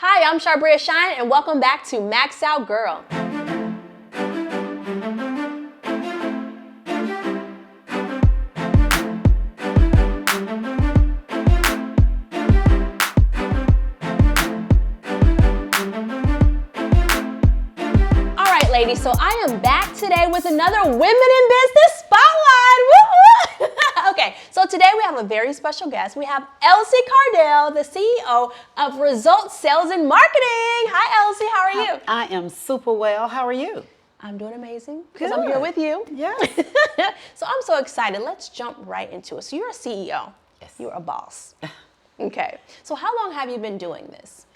Hi, I'm Charbria Shine, and welcome back to Max Out Girl. All right, ladies, so I am back today with another Women in Business Spotlight. Woo-hoo! Okay, so today we have a very special guest. We have Elsie Cardell, the CEO of Results Sales and Marketing. Hi, Elsie. How are you? I am super well. How are you? I'm doing amazing because I'm here with you. Yes. So I'm so excited. Let's jump right into it. So you're a CEO. Yes. You're a boss. Okay. So how long have you been doing this?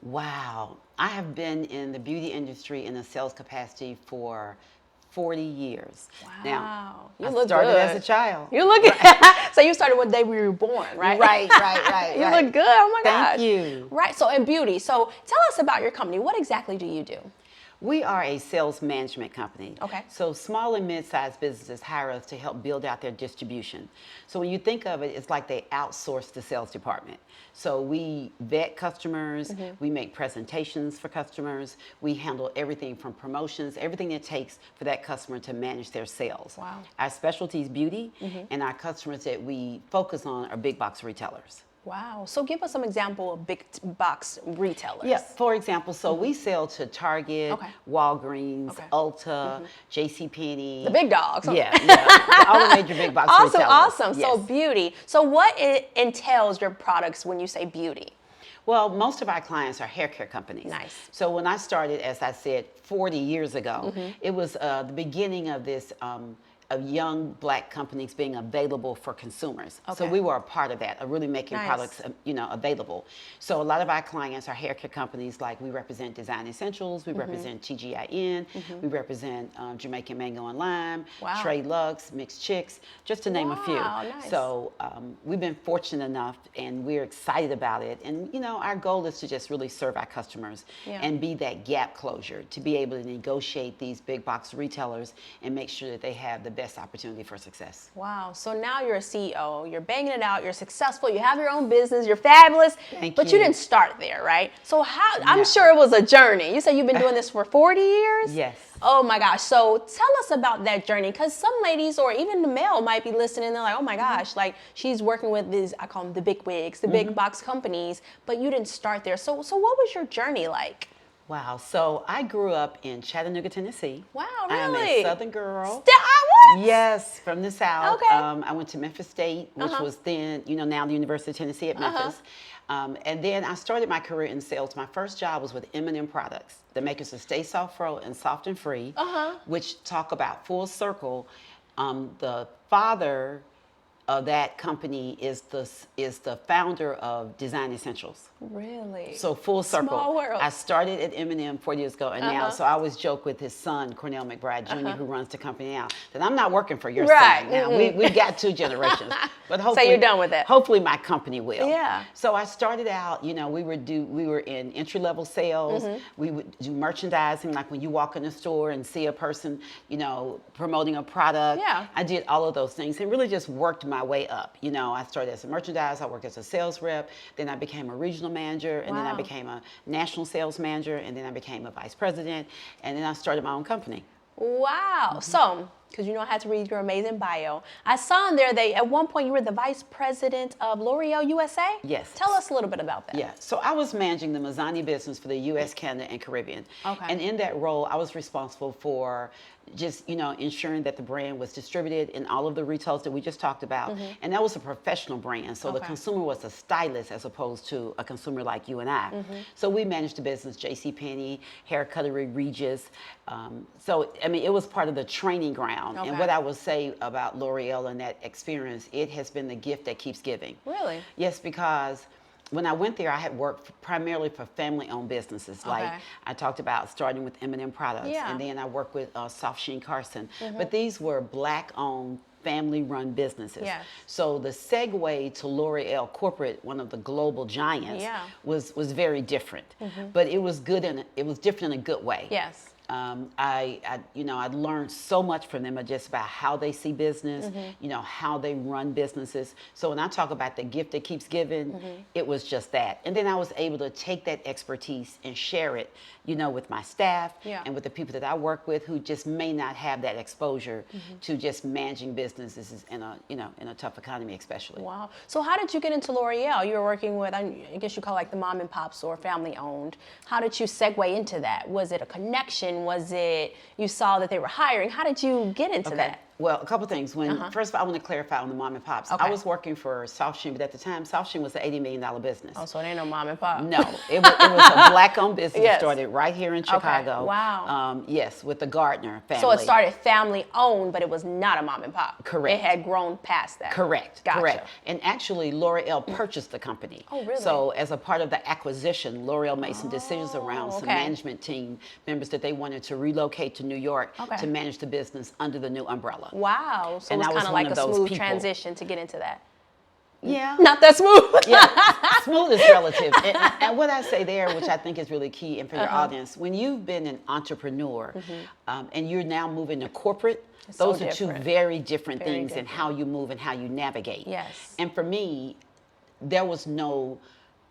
Wow. I have been in the beauty industry in a sales capacity for 40 years. Wow. Now, You I look started good. as a child. You look So you started when day we were born, right? Right. You look good. Oh my gosh. Thank you. Right. So in beauty. So tell us about your company. What exactly do you do? We are a sales management company. Okay. So small and mid-sized businesses hire us to help build out their distribution. So when you think of it, it's like they outsource the sales department. So we vet customers, we make presentations for customers, we handle everything from promotions, everything it takes for that customer to manage their sales. Wow. Our specialty is beauty, and our customers that we focus on are big box retailers. Wow. So give us some example of big box retailers. Yeah, for example, so we sell to Target, Okay. Walgreens, Okay. Ulta, JCPenney. The big dogs. Yeah, all the major big box Awesome, retailers. awesome. So Yes. beauty. So what it entails your products when you say beauty? Well, most of our clients are hair care companies. Nice. So when I started, as I said, 40 years ago, it was the beginning of this of young black companies being available for consumers. So Okay. we were a part of that, of really making Nice. products, available. So a lot of our clients are hair care companies, like we represent Design Essentials, we represent TGIN, we represent Jamaican Mango and Lime, Wow. Trey Lux, Mixed Chicks, just to name a few. Wow, nice. So we've been fortunate enough, and we're excited about it. And our goal is to just really serve our customers Yeah. and be that gap closure, to be able to negotiate these big box retailers and make sure that they have the best opportunity for success. Wow. So now you're a CEO, you're banging it out, you're successful, you have your own business, you're fabulous. Thank but you you. didn't start there, right? So I'm No. sure it was a journey. You said you've been doing this for 40 years? Yes. Oh my gosh. So tell us about that journey, because some ladies or even the male might be listening. They're like, oh my gosh, like she's working with these, I call them the big wigs, the big box companies, but you didn't start there. So what was your journey like? Wow. So I grew up in Chattanooga, Tennessee. Wow, I'm really? a Southern girl. What? Yes, from the South. Okay. I went to Memphis State, which was then, now the University of Tennessee at Memphis. And then I started my career in sales. My first job was with M&M Products, the makers of Stay Soft Fro and Soft and Free, which talk about full circle. The father of that company is the founder of Design Essentials. Really? So full circle. Small world. I started at M&M 40 years ago, and now, so I always joke with his son, Cornell McBride Jr., who runs the company now, that I'm not working for your Right. son now. We've got 2 generations. But hopefully, you're done with it. Hopefully my company will. Yeah. So I started out, we were in entry-level sales. We would do merchandising, like when you walk in the store and see a person, promoting a product. Yeah. I did all of those things and really just worked my way up. I started as a merchandise, I worked as a sales rep, then I became a regional manager, and then I Wow. became a national sales manager, and then I became a vice president, and then I started my own company. Wow. So, because I had to read your amazing bio, I saw in there that at one point you were the vice president of L'Oreal USA? Yes. Tell us a little bit about that. Yeah, so I was managing the Mazzani business for the U.S., Canada, and Caribbean. Okay. And in that role, I was responsible for just, ensuring that the brand was distributed in all of the retailers that we just talked about. And that was a professional brand, so the Okay. consumer was a stylist as opposed to a consumer like you and I. So we managed the business, JCPenney, Hair Cuttery, Regis. It was part of the training ground. Okay. And what I would say about L'Oreal and that experience, it has been the gift that keeps giving. Really? Yes, because when I went there, I had worked primarily for family-owned businesses. Like Okay. I talked about starting with M&M Products, Yeah. and then I worked with Soft Sheen Carson. But these were Black-owned, family-run businesses. Yes. So the segue to L'Oreal corporate, one of the global giants, Yeah. was very different. But it was good and it was different in a good way. Yes. I learned so much from them just about how they see business, how they run businesses. So when I talk about the gift that keeps giving, it was just that. And then I was able to take that expertise and share it, with my staff and with the people that I work with who just may not have that exposure to just managing businesses in a tough economy, especially. Wow. So how did you get into L'Oreal? You were working with, I guess you call it like the mom and pops or family owned. How did you segue into that? Was it a connection? Was it you saw that they were hiring? How did you get into that? Well, a couple things. First of all, I want to clarify on the mom and pops. I was working for Soft Sheen, but at the time, Soft Sheen was an $80 million business. Oh, so it ain't no mom and pop. No, it was a black-owned business. It started right here in Chicago. Okay. Wow. Yes, with the Gardner family. So it started family-owned, but it was not a mom and pop. Correct. It had grown past that. Correct. Gotcha. Correct. And actually, L'Oreal purchased the company. Oh, really? So as a part of the acquisition, L'Oreal made some decisions around some management team members that they wanted to relocate to New York to manage the business under the new umbrella. Wow. So And it was I was kind of one like of a those smooth people. transition to get into that. Yeah. Not that smooth. Yeah, smooth is relative. And what I say there, which I think is really key, and for your audience, when you've been an entrepreneur and you're now moving to corporate, those are two very different things in how you move and how you navigate. Yes. And for me, there was no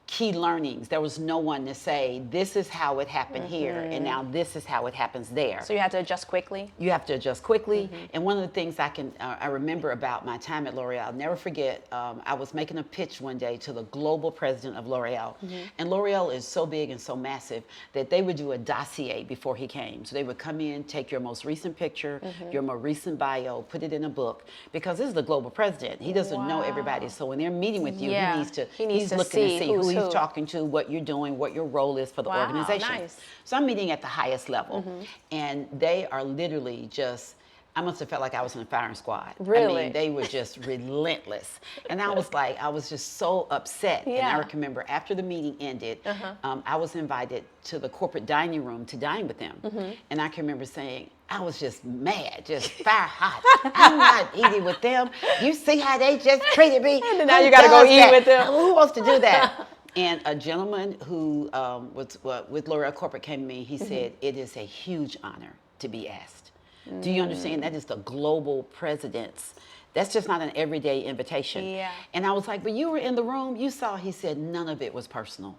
key learnings. There was no one to say, this is how it happened here, and now this is how it happens there. So you had to adjust quickly? You have to adjust quickly. And one of the things I remember about my time at L'Oreal, I'll never forget, I was making a pitch one day to the global president of L'Oreal. And L'Oreal is so big and so massive that they would do a dossier before he came. So they would come in, take your most recent picture, your most recent bio, put it in a book, because this is the global president. He doesn't know everybody. So when they're meeting with you, he's looking to see who he's talking to, what you're doing, what your role is for the organization. Nice. So I'm meeting at the highest level, and they are literally just, I must have felt like I was in a firing squad. Really? I mean, they were just relentless. And I was just so upset. And I can remember after the meeting ended, I was invited to the corporate dining room to dine with them. And I can remember saying, I was just mad, just fire hot. I'm not eating with them. You see how they just treated me? And now you got to go eat with them. Who wants to do that? And a gentleman who was with L'Oreal Corporate came to me. He said, it is a huge honor to be asked. Do you understand? That is the global president's. That's just not an everyday invitation. Yeah. And I was like, but you were in the room. You saw, he said, none of it was personal.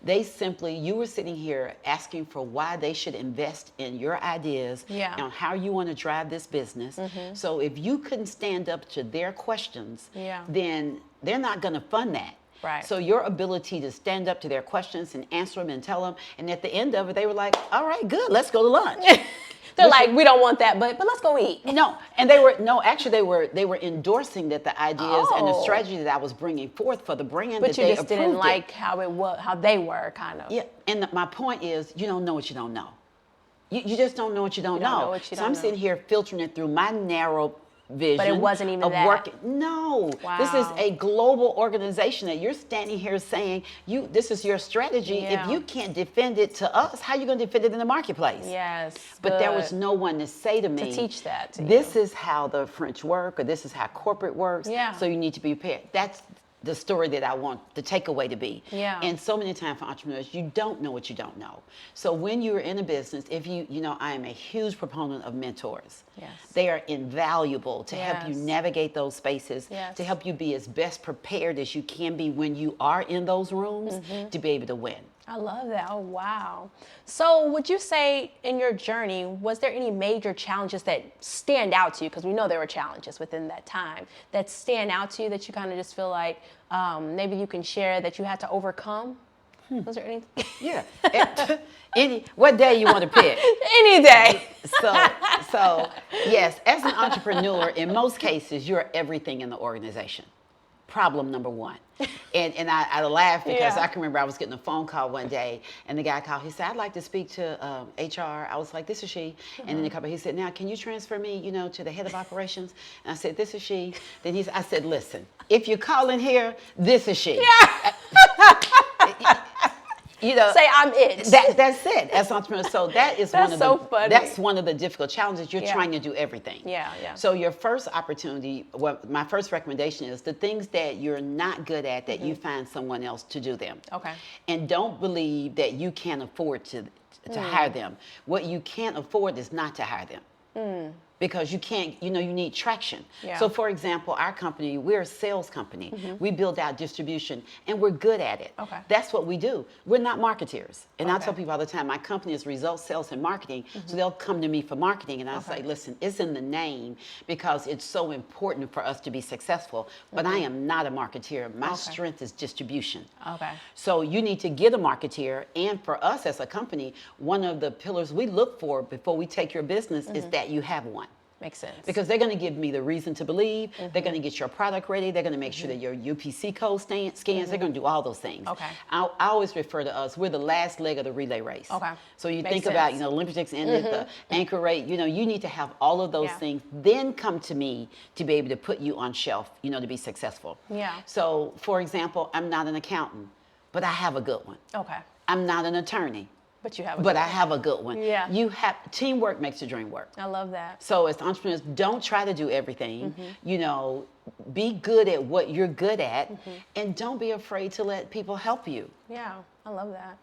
You were sitting here asking for why they should invest in your ideas on how you want to drive this business. So if you couldn't stand up to their questions, then they're not going to fund that. Right. So your ability to stand up to their questions and answer them and tell them, and at the end of it, they were like, all right, good, let's go to lunch. They're like, we don't want that, but let's go eat. No, and they were endorsing that the ideas and the strategy that I was bringing forth for the brand. But you just didn't like how they were, kind of. Yeah, and my point is, you don't know what you don't know. You just don't know what you don't know. So I'm sitting here filtering it through my narrow vision. But it wasn't even of that. Working. No, wow. This is a global organization that you're standing here saying this is your strategy. Yeah. If you can't defend it to us, how are you going to defend it in the marketplace? Yes. But there was no one to say to me, to teach that to this is how the French work, or this is how corporate works. Yeah. So you need to be prepared. That's the story that I want the takeaway to be. Yeah. And so many times for entrepreneurs, you don't know what you don't know. So when you're in a business, if I am a huge proponent of mentors. Yes. They are invaluable to help you navigate those spaces, to help you be as best prepared as you can be when you are in those rooms to be able to win. I love that. Oh, wow. So would you say in your journey, was there any major challenges that stand out to you? Because we know there were challenges within that time that stand out to you that you kind of just feel like maybe you can share that you had to overcome? Was there anything? Yeah. What day you want to pick? Any day. So yes, as an entrepreneur, in most cases, you're everything in the organization. Problem number one. And I laughed because I can remember I was getting a phone call one day, and the guy called. He said, I'd like to speak to HR. I was like, this is she. And then he said, now, can you transfer me, to the head of operations? And I said, this is she. Then I said, listen, if you're calling here, this is she. Yeah. Say I'm it. That's it as an entrepreneur. So that's funny. That's one of the difficult challenges. You're trying to do everything. Yeah. So your first opportunity, my first recommendation is the things that you're not good at, that you find someone else to do them. Okay. And don't believe that you can't afford to hire them. What you can't afford is not to hire them. Because you can't, you need traction. Yeah. So for example, our company, we're a sales company. We build out distribution and we're good at it. Okay. That's what we do. We're not marketeers. And I Okay. tell people all the time, my company is results, sales, and marketing. So they'll come to me for marketing and I say, listen, it's in the name because it's so important for us to be successful. But I am not a marketeer. My strength is distribution. Okay. So you need to get a marketeer. And for us as a company, one of the pillars we look for before we take your business is that you have one. Makes sense. Because they're going to give me the reason to believe. They're going to get your product ready. They're going to make sure that your UPC code scans. They're going to do all those things. Okay. I always refer to us, we're the last leg of the relay race. Okay. So you Makes think about, sense. Olympics ended, the anchor rate, you need to have all of those things, then come to me to be able to put you on shelf, to be successful. Yeah. So, for example, I'm not an accountant, but I have a good one. Okay. I'm not an attorney. But you have a But good I one. have a good one. Yeah. Teamwork makes the dream work. I love that. So as entrepreneurs, don't try to do everything. Be good at what you're good at, and don't be afraid to let people help you. Yeah, I love that.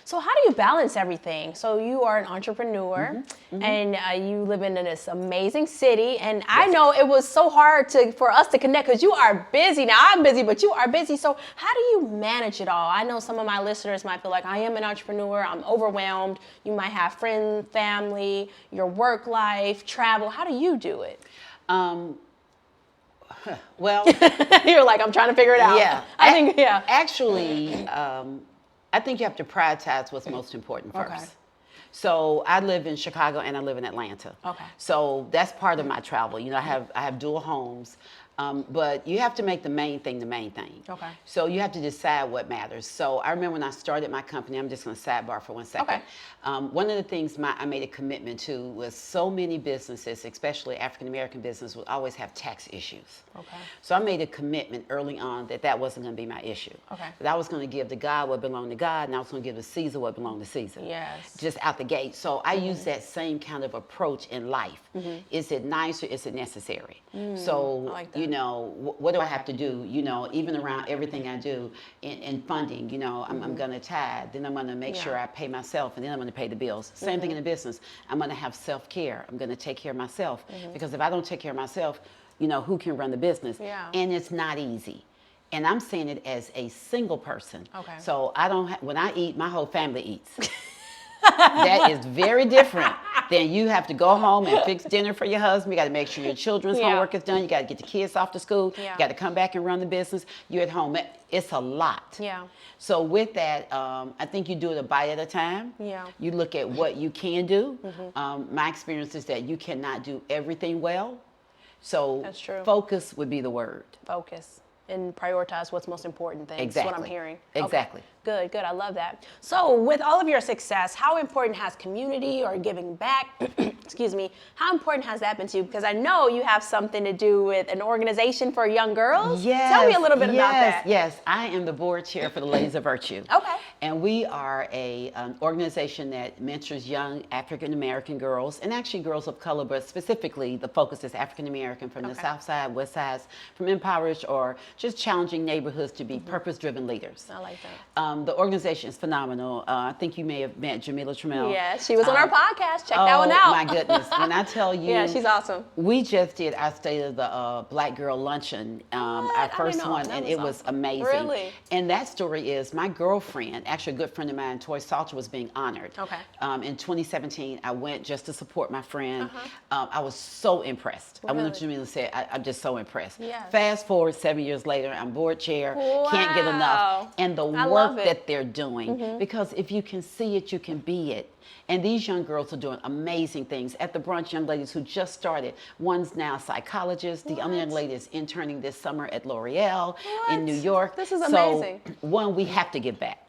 So how do you balance everything? So you are an entrepreneur and you live in this amazing city. And I know it was so hard for us to connect because you are busy. Now I'm busy, but you are busy. So how do you manage it all? I know some of my listeners might feel like I am an entrepreneur. I'm overwhelmed. You might have friends, family, your work life, travel. How do you do it? Well, You're like, I'm trying to figure it out. yeah. Actually, I think you have to prioritize what's most important first. Okay. So I live in Chicago and I live in Atlanta. Okay. So that's part of my travel. I have dual homes. But you have to make the main thing the main thing. Okay. So you have to decide what matters. So I remember when I started my company, I'm just going to sidebar for 1 second. Okay. One of the things I made a commitment to was so many businesses, especially African-American business, would always have tax issues. Okay. So I made a commitment early on that wasn't going to be my issue. Okay. That I was going to give to God what belonged to God, and I was going to give to Caesar what belonged to Caesar. Yes. Just out the gate. So I use that same kind of approach in life. Is it nice or is it necessary? So, I like that. what do I have to do? Even around everything I do in funding, I'm going to tithe, then I'm going to make sure I pay myself, and then I'm going to pay the bills. Same thing in the business. I'm going to have self-care. I'm going to take care of myself because if I don't take care of myself, who can run the business? Yeah. And it's not easy. And I'm saying it as a single person. Okay. So when I eat, my whole family eats. That is very different than you have to go home and fix dinner for your husband. You got to make sure your children's homework is done. You got to get the kids off to school. Yeah. You got to come back and run the business. You're at home. It's a lot. Yeah. So with that, I think you do it a bite at a time. Yeah. You look at what you can do. My experience is that you cannot do everything well. So That's true. focus would be the word. Focus and prioritize what's most important things. Exactly. That's what I'm hearing. Exactly. Okay. Good. I love that. So with all of your success, how important has community or giving back, excuse me, how important has that been to you? Because I know you have something to do with an organization for young girls. Yes. Tell me a little bit about that. Yes, I am the board chair for the Ladies of Virtue. Okay. And we are an organization that mentors young African American girls, and actually girls of color, but specifically the focus is African American from the South Side, West Sides, from impoverished or just challenging neighborhoods to be purpose-driven leaders. I like that. The organization is phenomenal. I think you may have met Jamila Trammell. Yeah, she was on our podcast. Check that one out. Oh my goodness! When I tell you, Yeah, she's awesome. We just did our State of the Black Girl Luncheon, our first know. one, That and was it was awesome. amazing. Really? And that story is my girlfriend, actually a good friend of mine, Toy Salter, was being honored. Okay. In 2017, I went just to support my friend. I was so impressed. I went up to Jamila and said, I'm just so impressed. Yes. Fast forward 7 years later, I'm board chair, can't get Wow. enough. And the I work love it. that they're doing, because if you can see it, you can be it. And these young girls are doing amazing things. At the brunch, young ladies who just started, one's now a psychologist. The other young lady is interning this summer at L'Oreal in New York. This is amazing. So, one, we have to give back.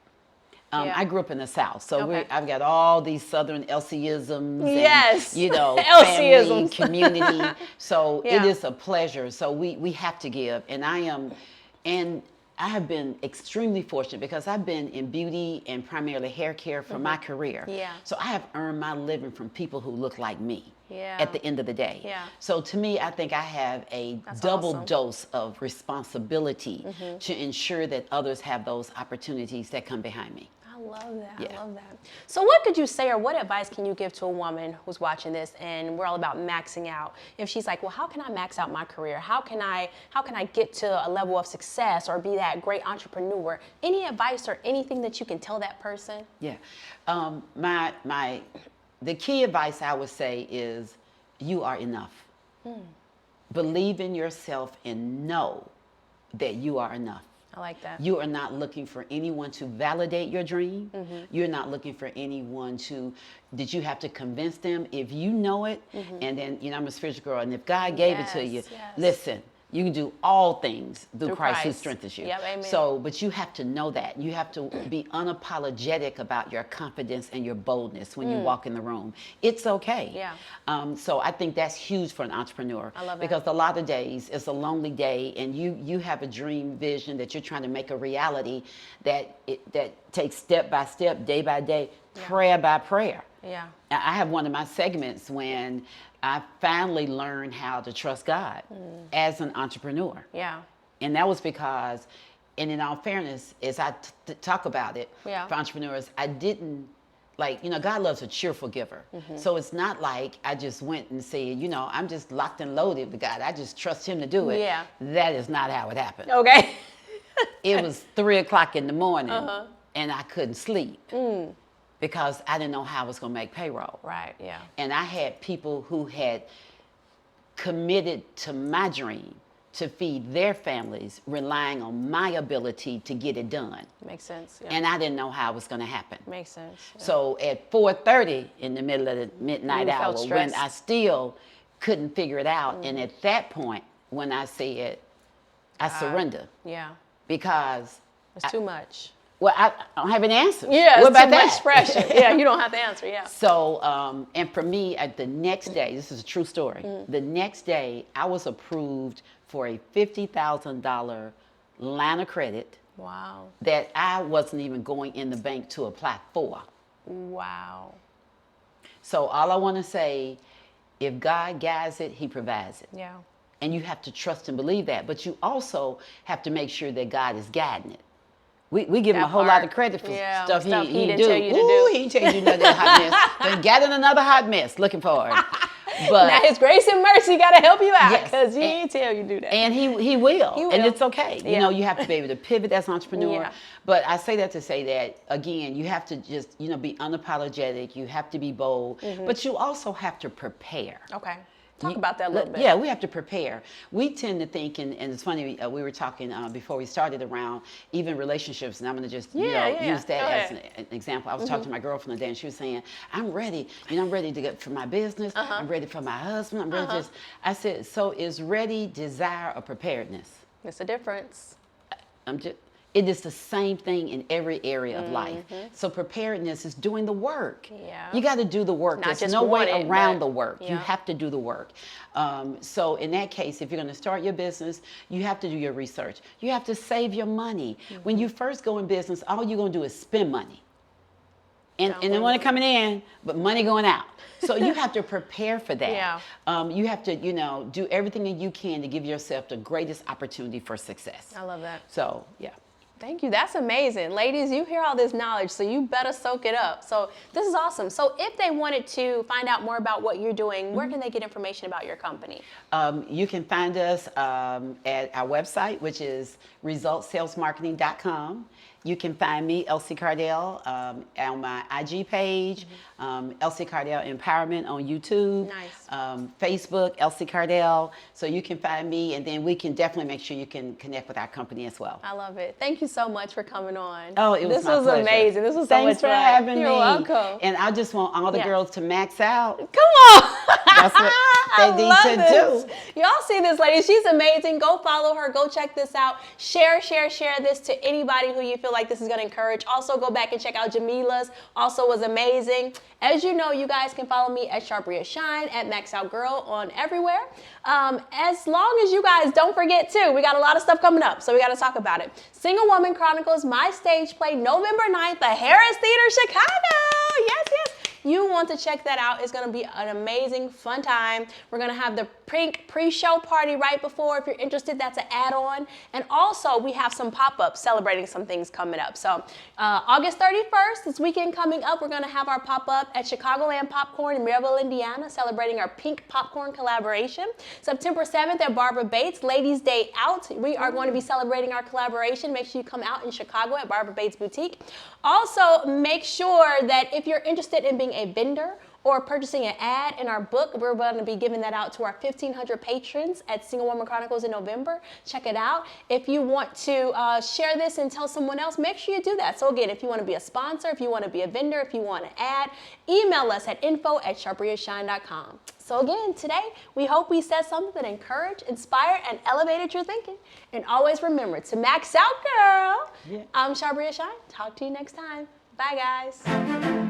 Yeah. I grew up in the South, so Okay. I've got all these Southern Elsieisms Yes. and, family, Elsieisms. community. So Yeah. it is a pleasure. So we have to give. And I have been extremely fortunate because I've been in beauty and primarily hair care for my career. Yeah. So I have earned my living from people who look like me. Yeah. At the end of the day. Yeah. So to me, I think I have a That's double awesome. dose of responsibility to ensure that others have those opportunities that come behind me. I love that. Yeah. I love that. So what could you say, or what advice can you give to a woman who's watching this, and we're all about maxing out? If she's like, well, how can I max out my career? How can I get to a level of success or be that great entrepreneur? Any advice or anything that you can tell that person? Yeah. The key advice I would say is you are enough. Believe in yourself and know that you are enough. I like that. You are not looking for anyone to validate your dream. You're not looking for anyone that you have to convince them. If you know it, and then, I'm a spiritual girl, and if God gave it to you, listen, you can do all things through Christ who strengthens you. Yep, amen. So, but you have to know that. You have to be unapologetic about your confidence and your boldness when you walk in the room. It's okay. Yeah. So I think that's huge for an entrepreneur. I love it. Because a lot of days it's a lonely day, and you have a dream vision that you're trying to make a reality that takes step by step, day by day, prayer by prayer. Yeah. I have one of my segments when I finally learned how to trust God as an entrepreneur. Yeah. And that was because, and in all fairness, as I talk about it, for entrepreneurs, I didn't, God loves a cheerful giver. So it's not like I just went and said, I'm just locked and loaded with God. I just trust him to do it. Yeah. That is not how it happened. Okay. It was 3 o'clock in the morning, and I couldn't sleep. Because I didn't know how I was going to make payroll. Right, yeah. And I had people who had committed to my dream to feed their families, relying on my ability to get it done. Makes sense. Yeah. And I didn't know how it was going to happen. Makes sense. Yeah. So at 4:30 in the middle of the midnight hour, felt when stressed. I still couldn't figure it out, and at that point, when I said, I surrender. Yeah. Because It's too much. well, I don't have any answers. Yeah, What it's about too that? much pressure. Yeah, you don't have to answer, yeah. So, and for me, at the next day, this is a true story. The next day, I was approved for a $50,000 line of credit Wow. that I wasn't even going in the bank to apply for. Wow. So all I want to say, if God guides it, he provides it. Yeah. And you have to trust and believe that. But you also have to make sure that God is guiding it. We give him a whole lot of credit for stuff he didn't do. tell you to do. He ain't tell you nothing hot mess. Then got in another hot mess looking for it. But Now his grace and mercy got to help you out, Yes. because he ain't tell you to do that. and he will. He And will. it's okay. Yeah. You know, you have to be able to pivot as an entrepreneur. Yeah. But I say that to say that, again, you have to just, be unapologetic. You have to be bold. But you also have to prepare. Okay. Talk about that a little bit. Yeah, we have to prepare. We tend to think, and it's funny, we were talking before we started around even relationships, and I'm going to just use that as an example. I was talking to my girlfriend today, and she was saying, I'm ready. I'm ready to get for my business. I'm ready for my husband. I'm ready to just, I said, so is ready desire or preparedness? It's a difference. It is the same thing in every area of life. So preparedness is doing the work. Yeah. You got to do the work. Not There's just no way want it, around but- the work. You yeah. have to do the work. So in that case, if you're going to start your business, you have to do your research. You have to save your money. When you first go in business, all you're going to do is spend money. And the money coming in, but money going out. So you have to prepare for that. Yeah. You have to, do everything that you can to give yourself the greatest opportunity for success. I love that. So, yeah. Thank you. That's amazing. Ladies, you hear all this knowledge, so you better soak it up. So this is awesome. So if they wanted to find out more about what you're doing, where can they get information about your company? You can find us at our website, which is resultsalesmarketing.com. You can find me, Elsie Cardell, on my IG page, Elsie Cardell Empowerment on YouTube. Nice. Facebook, Elsie Cardell. So you can find me, and then we can definitely make sure you can connect with our company as well. I love it. Thank you so much for coming on. Oh, it was my pleasure. This was amazing. This was so Thanks much for fun. having You're me. welcome. And I just want all the girls to max out. Come on. That's what they need to do. Y'all see this lady. She's amazing. Go follow her. Go check this out. Share this to anybody who you feel like this is going to encourage. Also, go back and check out Jamila's. Also was amazing. As you know, you guys can follow me at Charbria Shine, at Max Out Girl on everywhere. As long as you guys don't forget too, we got a lot of stuff coming up, so we got to talk about it. Single Woman Chronicles, my stage play, November 9th, the Harris Theater, Chicago. Yes, yes. You want to check that out. It's going to be an amazing, fun time. We're going to have the pink pre-show party right before. If you're interested, that's an add-on. And also, we have some pop-ups celebrating some things coming up. So August 31st, this weekend coming up, we're going to have our pop-up at Chicagoland Popcorn in Maryville, Indiana, celebrating our pink popcorn collaboration. September 7th at Barbara Bates, Ladies' Day Out. We are going to be celebrating our collaboration. Make sure you come out in Chicago at Barbara Bates Boutique. Also, make sure that if you're interested in being a vendor or purchasing an ad in our book, we're going to be giving that out to our 1,500 patrons at Single Woman Chronicles in November. Check it out. If you want to share this and tell someone else, make sure you do that. So again, if you want to be a sponsor, if you want to be a vendor, if you want an ad, email us at info@charbriashine.com. So again, today, we hope we said something that encouraged, inspired, and elevated your thinking. And always remember to max out, girl. Yeah. I'm Charbria Shine. Talk to you next time. Bye, guys.